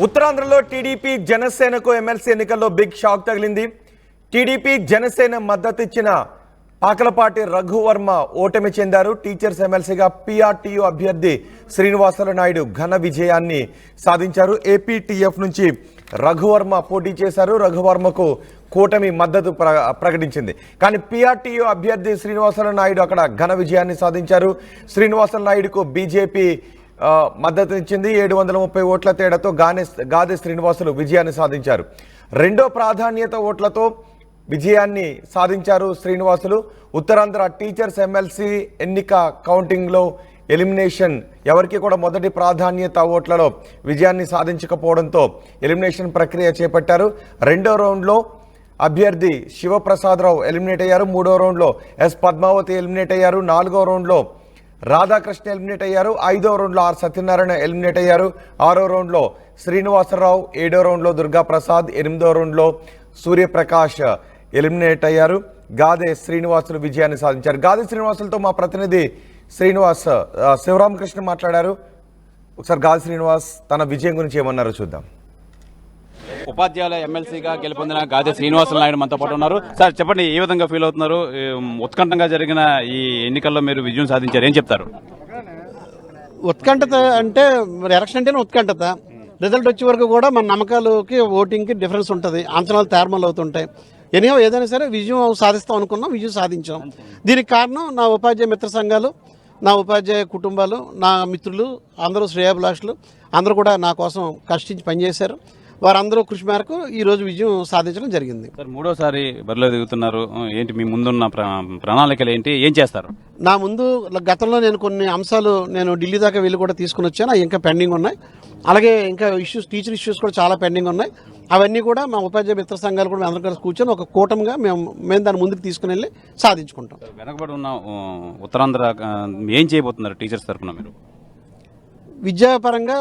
ఉత్తరాంధ్రలో టీడీపీ జనసేనకు ఎమ్మెల్సీ ఎన్నికల్లో బిగ్ షాక్ తగిలింది. టీడీపీ జనసేన మద్దతు ఇచ్చిన పాకలపాటి రఘువర్మ ఓటమి చెందారు. టీచర్స్ ఎమ్మెల్సీగా పీఆర్టీయూ అభ్యర్థి శ్రీనివాసల నాయుడు ఘన విజయాన్ని సాధించారు. ఏపీటీఎఫ్ నుంచి రఘువర్మ పోటీ చేశారు. రఘువర్మకు కూటమి మద్దతు ప్రకటించింది. కానీ పీఆర్టీయూ అభ్యర్థి శ్రీనివాసల నాయుడు అక్కడ ఘన విజయాన్ని సాధించారు. శ్రీనివాసల నాయుడుకు బీజేపీ మద్దతు ఇచ్చింది. 730 ఓట్ల తేడాతో గాదే శ్రీనివాసులు విజయాన్ని సాధించారు. రెండో ప్రాధాన్యత ఓట్లతో విజయాన్ని సాధించారు శ్రీనివాసులు. ఉత్తరాంధ్ర టీచర్స్ ఎమ్మెల్సీ ఎన్నిక కౌంటింగ్లో ఎలిమినేషన్ ఎవరికి కూడా మొదటి ప్రాధాన్యత ఓట్లలో విజయాన్ని సాధించకపోవడంతో ఎలిమినేషన్ ప్రక్రియ చేపట్టారు. రెండో రౌండ్లో అభ్యర్థి శివప్రసాదరావు ఎలిమినేట్ అయ్యారు. మూడో రౌండ్లో ఎస్ పద్మావతి ఎలిమినేట్ అయ్యారు. నాలుగో రౌండ్లో రాధాకృష్ణ ఎలిమినేట్ అయ్యారు. ఐదో రౌండ్లో ఆర్ సత్యనారాయణ ఎలిమినేట్ అయ్యారు. ఆరో రౌండ్లో శ్రీనివాసరావు, ఏడో రౌండ్లో దుర్గాప్రసాద్, ఎనిమిదో రౌండ్లో సూర్యప్రకాష్ ఎలిమినేట్ అయ్యారు. గాదే శ్రీనివాసులు విజయాన్ని సాధించారు. గాదే శ్రీనివాసులతో మా ప్రతినిధి శివరామకృష్ణ మాట్లాడారు. ఒకసారి గాదే శ్రీనివాస్ తన విజయం గురించి ఏమన్నారో చూద్దాం. ఉపాధ్యాయుల ఎమ్మెల్సీగా గెలుపొందిన గాదే శ్రీనివాసల నాయుడు మనతో పాటు ఉన్నారు. సార్ చెప్పండి, ఏ విధంగా ఫీల్ అవుతున్నారు? ఉత్కంఠంగా జరిగిన ఈ ఎన్నికల్లో మీరు విజయం సాధించారు, ఏం చెప్తారు? ఉత్కంఠత అంటే మరి ఎలక్షన్ అంటేనే ఉత్కంఠత. రిజల్ట్ వచ్చే వరకు కూడా మన నమ్మకాలకి ఓటింగ్కి డిఫరెన్స్ ఉంటుంది, అంచనాలు తారుమాలు అవుతుంటాయి. ఎనిహో ఏదైనా సరే విజయం సాధిస్తాం అనుకున్నాం, విజయం సాధించాం. దీనికి కారణం నా ఉపాధ్యాయ మిత్ర సంఘాలు, నా ఉపాధ్యాయ కుటుంబాలు, నా మిత్రులు అందరూ, శ్రేయాభిలాషులు అందరూ కూడా నా కోసం కష్టించి పనిచేశారు. వారందరూ కృషి మేరకు ఈరోజు విజయం సాధించడం జరిగింది. సార్ మూడోసారి బరిలో దిగుతున్నారు, ఏంటి మీ ముందున్న ప్రణాళికలు ఏంటి, ఏం చేస్తారు? నా ముందు గతంలో నేను కొన్ని అంశాలు ఢిల్లీ దాకా వెళ్ళి కూడా తీసుకుని వచ్చాను, అవి ఇంకా పెండింగ్ ఉన్నాయి. అలాగే ఇంకా టీచర్ ఇష్యూస్ కూడా చాలా పెండింగ్ ఉన్నాయి. అవన్నీ కూడా మా ఉపాధ్యాయ మిత్ర సంఘాలు కూడా అందరం కలిసి కూర్చొని ఒక కూటమిగా మేము దాన్ని ముందుకు తీసుకుని వెళ్ళి సాధించుకుంటాం. వెనకబడి ఉన్న ఉత్తరాంధ్ర ఏం చేయబోతున్నారు టీచర్స్ తరఫున మీరు? విద్యాపరంగా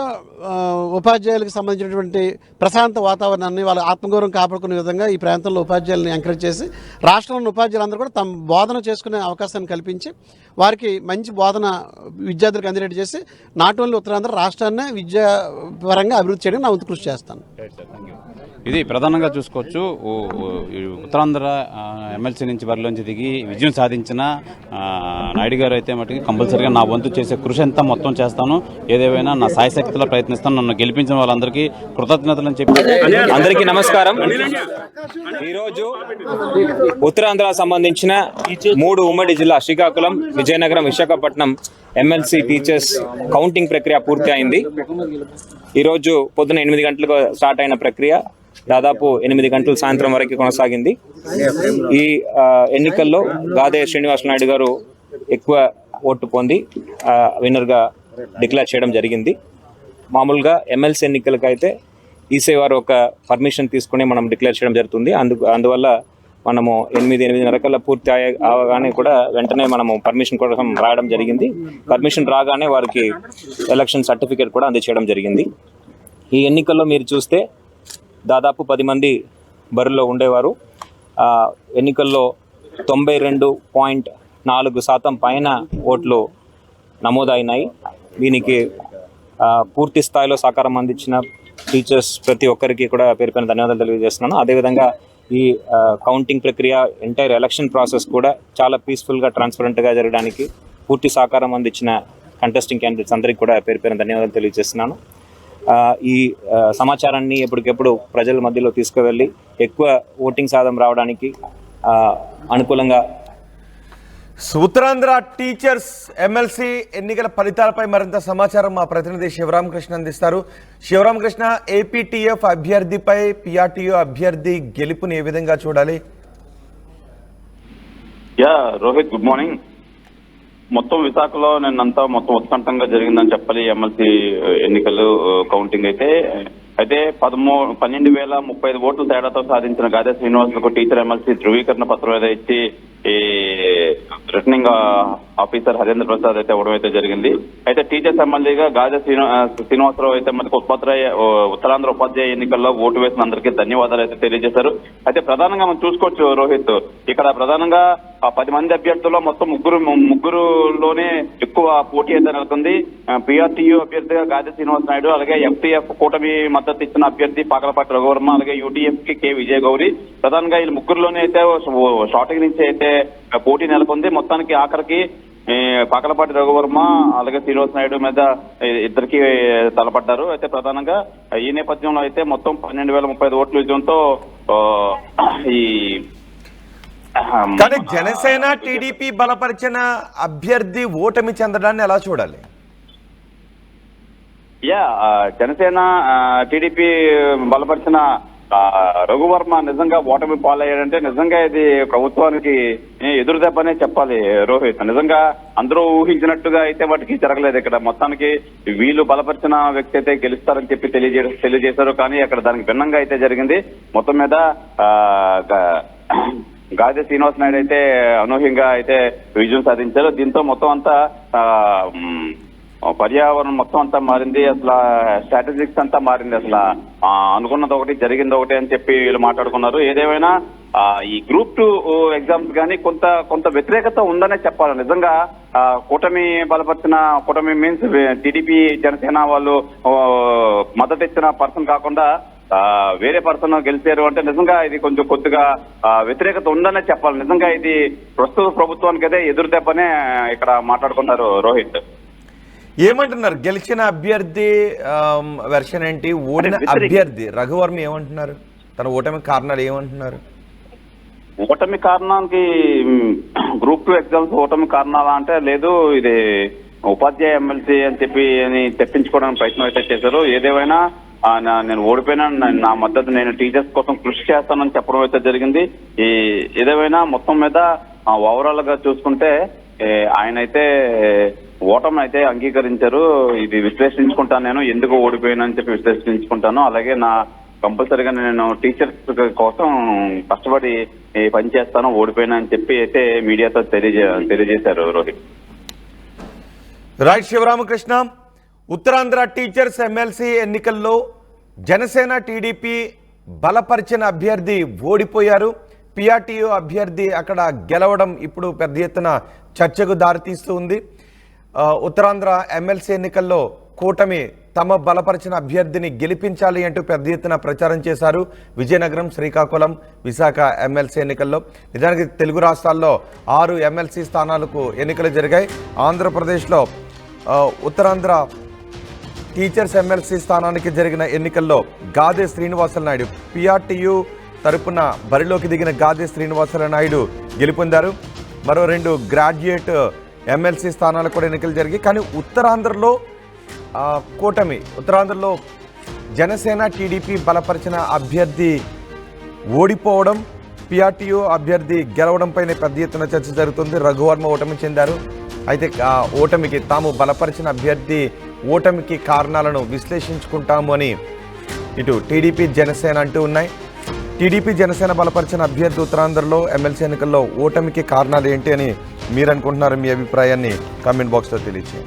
ఉపాధ్యాయులకు సంబంధించినటువంటి ప్రశాంత వాతావరణాన్ని, వాళ్ళ ఆత్మగౌరవం కాపాడుకునే విధంగా ఈ ప్రాంతంలో ఉపాధ్యాయులను ఎంకరేజ్ చేసి రాష్ట్రంలోని ఉపాధ్యాయులందరూ కూడా తమ బోధన చేసుకునే అవకాశాన్ని కల్పించి వారికి మంచి బోధన విద్యార్థులకు అందేటట్టు చేసి నాట్ ఓన్లీ ఉత్తరాంధ్ర రాష్ట్రాన్ని విద్యాపరంగా అభివృద్ధి చేయడానికి నా వంతు కృషి చేస్తాను. ఇది ప్రధానంగా చూసుకోవచ్చు. ఉత్తరాంధ్ర ఎమ్మెల్సీ నుంచి బరిలోంచి దిగి విజయం సాధించిన నాయుడు గారు అయితే మటుకు కంపల్సరీగా నా వంతు చేసే కృషి అంతా మొత్తం చేస్తాను, ఏదేమైనా నా సాయశక్తిలో ప్రయత్నిస్తాను, నన్ను గెలిపించిన వాళ్ళందరికీ కృతజ్ఞతలు చెప్పి. అందరికీ నమస్కారం. ఈరోజు ఉత్తరాంధ్ర సంబంధించిన 3 ఉమ్మడి జిల్లా Srikakulam, Vizianagaram, Visakhapatnam MLC teachers counting ప్రక్రియ పూర్తి అయింది. ఈరోజు పొద్దున 8 గంటలకు స్టార్ట్ అయిన ప్రక్రియ దాదాపు 8 గంటలు సాయంత్రం వరకు కొనసాగింది. ఈ ఎన్నికల్లో గాదే శ్రీనివాస నాయుడు గారు ఎక్కువ ఓటు పొంది విన్నర్గా డిక్లేర్ చేయడం జరిగింది. మామూలుగా ఎమ్మెల్సీ ఎన్నికలకైతే ఈసీ వారు ఒక పర్మిషన్ తీసుకుని మనం డిక్లేర్ చేయడం జరుగుతుంది. అందువల్ల మనము 8:30 పూర్తి అవగానే కూడా వెంటనే మనము పర్మిషన్ కోసం రాయడం జరిగింది. పర్మిషన్ రాగానే వారికి ఎలక్షన్ సర్టిఫికేట్ కూడా అందజేయడం జరిగింది. ఈ ఎన్నికల్లో మీరు చూస్తే దాదాపు 10 మంది బరిలో ఉండేవారు. ఎన్నికల్లో 92.4% పైన ఓట్లు నమోదైనాయి. దీనికి పూర్తి స్థాయిలో సహకారం అందించిన టీచర్స్ ప్రతి ఒక్కరికి కూడా పేరు పైన ధన్యవాదాలు తెలియజేస్తున్నాను. అదేవిధంగా ఈ కౌంటింగ్ ప్రక్రియ, ఎంటైర్ ఎలక్షన్ ప్రాసెస్ కూడా చాలా పీస్ఫుల్గా, ట్రాన్స్పరెంట్గా జరగడానికి పూర్తి సహకారం అందించిన కంటెస్టింగ్ క్యాండిడేట్స్ అందరికీ కూడా పేరు పైన ధన్యవాదాలు తెలియజేస్తున్నాను. ఈ సమాచారాన్ని ఎప్పటికెప్పుడు ప్రజల మధ్యలో తీసుకువెళ్ళి ఎక్కువ ఓటింగ్ శాతం రావడానికి అనుకూలంగా. ఉత్తరాంధ్ర టీచర్స్ ఎమ్మెల్సీ ఎన్నికల ఫలితాలపై మరింత సమాచారం మా ప్రతినిధి శివరామకృష్ణ అందిస్తారు. శివరామకృష్ణ, ఏపీటీఎఫ్ అభ్యర్థిపై పీఆర్టీయూ అభ్యర్థి గెలుపుని ఏ విధంగా చూడాలి? Rohit, good morning. మొత్తం విశాఖలో నిన్నంతా మొత్తం ఉత్కంఠంగా జరిగిందని చెప్పాలి. ఎమ్మెల్సీ ఎన్నికలు కౌంటింగ్ అయితే 12,035 ఓట్ల తేడాతో సాధించిన గాదే శ్రీనివాసులకు టీచర్ ఎమ్మెల్సీ ధృవీకరణ పత్రం ఇచ్చి రిటర్నింగ్ ఆఫీసర్ హరేంద్ర ప్రసాద్ అయితే ఇవ్వడం అయితే జరిగింది. అయితే టీచర్స్ ఎమ్మెల్యేగా గాజా శ్రీనివాసరావు అయితే మనకు ఉత్తరాంధ్ర ఉపాధ్యాయ ఎన్నికల్లో ఓటు వేసిన అందరికీ ధన్యవాదాలు అయితే తెలియజేశారు. అయితే ప్రధానంగా మనం చూసుకోవచ్చు రోహిత్, ఇక్కడ ప్రధానంగా 10 మంది అభ్యర్థుల్లో మొత్తం ముగ్గురులోనే ఎక్కువ పోటీ అయితే నెలకొంది. పిఆర్టీయూ అభ్యర్థిగా గాజా శ్రీనివాస నాయుడు, అలాగే ఎఫ్టీఎఫ్ కూటమి మద్దతు ఇచ్చిన అభ్యర్థి పాకలపాటి రఘువర్మ, అలాగే యూటీఎఫ్ కి కె విజయ్ గౌరి. ప్రధానంగా వీళ్ళు ముగ్గురులోనే అయితే షార్టింగ్ నుంచి అయితే పోటీ నెలకొంది. మొత్తానికి ఆఖరికి పాకలపాటి రఘువర్మ అలాగే శ్రీనివాస నాయుడు మీద ఇద్దరికి తలపడ్డారు. అయితే ప్రధానంగా ఈ నేపథ్యంలో అయితే మొత్తం 12,035 ఓట్ల విజయంతో ఈ కానీ జనసేన టీడీపీ బలపరిచిన అభ్యర్థి ఓటమి చెందడాన్ని ఎలా చూడాలి? జనసేన టీడీపీ బలపరిచిన రఘువర్మ నిజంగా ఓటమి పాలయ్యాడంటే నిజంగా ఇది ప్రభుత్వానికి ఎదురు దెబ్బనే చెప్పాలి రోహిత్. నిజంగా అందరూ ఊహించినట్టుగా అయితే వాటికి జరగలేదు. ఇక్కడ మొత్తానికి వీళ్ళు బలపరిచిన వ్యక్తి అయితే గెలుస్తారని చెప్పి తెలియజేశారు. కానీ అక్కడ దానికి భిన్నంగా అయితే జరిగింది. మొత్తం మీద గాజా శ్రీనివాస నాయుడు అయితే అనూహ్యంగా అయితే విజయం సాధించారు. దీంతో మొత్తం అంతా పర్యావరణం మొత్తం అంతా మారింది. అసలు స్ట్రాటజిక్స్ అంతా మారింది. అసలు అనుకున్నది ఒకటి జరిగింది ఒకటి అని చెప్పి వీళ్ళు మాట్లాడుకున్నారు. ఏదేమైనా ఈ గ్రూప్ 2 ఎగ్జామ్స్ కానీ కొంత వ్యతిరేకత ఉందనే చెప్పాలి. నిజంగా కూటమి బలపరిచిన కూటమి మీన్స్ టీడీపీ జనసేన వాళ్ళు మద్దతు ఇచ్చిన పర్సన్ కాకుండా వేరే పర్సన్ గెలిచారు అంటే నిజంగా ఇది కొద్దిగా వ్యతిరేకత ఉందనే చెప్పాలి. నిజంగా ఇది ప్రస్తుత ప్రభుత్వానికి అయితే ఎదురు దెబ్బనే ఇక్కడ మాట్లాడుకున్నారు రోహిత్. ఏమంటున్నారు గెలిచిన అభ్యర్థి వెర్షన్ ఏంటి, ఓడిన అభ్యర్థి రఘువర్మ ఏమంటున్నారు, తన ఓటమి కారణాలు ఏమంటున్నారు? ఓటమి కారణానికి గ్రూప్ 2 ఎగ్జామ్స్ ఓటమి కారణాలా అంటే లేదు, ఇది ఉపాధ్యాయ ఎమ్మెల్సీ అని చెప్పి తెప్పించుకోవడానికి ప్రయత్నం అయితే చేశారు. ఏదేమైనా నేను ఓడిపోయినా నా మద్దతు నేను టీచర్స్ కోసం కృషి చేస్తానని చెప్పడం అయితే జరిగింది. ఏదేమైనా మొత్తం మీద ఓవరాల్ గా చూసుకుంటే ఆయన అయితే ఓటమి అయితే అంగీకరించారు. ఇది విశ్లేషించుకుంటాను, నేను ఎందుకు ఓడిపోయినా అని చెప్పి విశ్లేషించుకుంటాను. అలాగే నా కంపల్సరీగా నేను టీచర్స్ కోసం కష్టపడి పనిచేస్తాను, ఓడిపోయినా అని చెప్పి అయితే మీడియాతో తెలియజేశారు Rohit. Right Sivaramakrishna, Uttarandhra teachers MLC ఎన్నికల్లో జనసేన టీడీపీ బలపరిచిన అభ్యర్థి ఓడిపోయారు. పిఆర్టీయూ అభ్యర్థి అక్కడ గెలవడం ఇప్పుడు పెద్ద ఎత్తున చర్చకు దారితీస్తూ ఉంది. ఉత్తరాంధ్ర ఎమ్మెల్సీ ఎన్నికల్లో కూటమి తమ బలపరిచిన అభ్యర్థిని గెలిపించాలి అంటూ పెద్ద ఎత్తున ప్రచారం చేశారు. విజయనగరం, శ్రీకాకుళం, విశాఖ ఎమ్మెల్సీ ఎన్నికల్లో నిజానికి తెలుగు రాష్ట్రాల్లో 6 ఎమ్మెల్సీ స్థానాలకు ఎన్నికలు జరిగాయి. ఆంధ్రప్రదేశ్లో ఉత్తరాంధ్ర టీచర్స్ ఎమ్మెల్సీ స్థానానికి జరిగిన ఎన్నికల్లో గాదే శ్రీనివాసల నాయుడు పిఆర్టీయూ తరపున బరిలోకి దిగిన గాదే శ్రీనివాసల నాయుడు గెలుపొందారు. మరో 2 గ్రాడ్యుయేట్ ఎమ్మెల్సీ స్థానాలకు కూడా ఎన్నికలు జరిగాయి. కానీ ఉత్తరాంధ్రలో ఉత్తరాంధ్రలో జనసేన టీడీపీ బలపరిచిన అభ్యర్థి ఓడిపోవడం, పిఆర్టీయూ అభ్యర్థి గెలవడంపైనే పెద్ద ఎత్తున చర్చ జరుగుతుంది. రఘువర్మ ఓటమి చెందారు. అయితే ఓటమికి తాము బలపరిచిన అభ్యర్థి ఓటమికి కారణాలను విశ్లేషించుకుంటాము అని ఇటు టీడీపీ జనసేన అంటూ ఉన్నాయి. టీడీపీ జనసేన బలపరిచిన అభ్యర్థి ఉత్తరాంధ్రలో ఎమ్మెల్సీ ఎన్నికల్లో ఓటమికి కారణాలు ఏంటి అని మీరు అనుకుంటున్నారు? మీ అభిప్రాయాన్ని కామెంట్ బాక్స్లో తెలియజేయండి.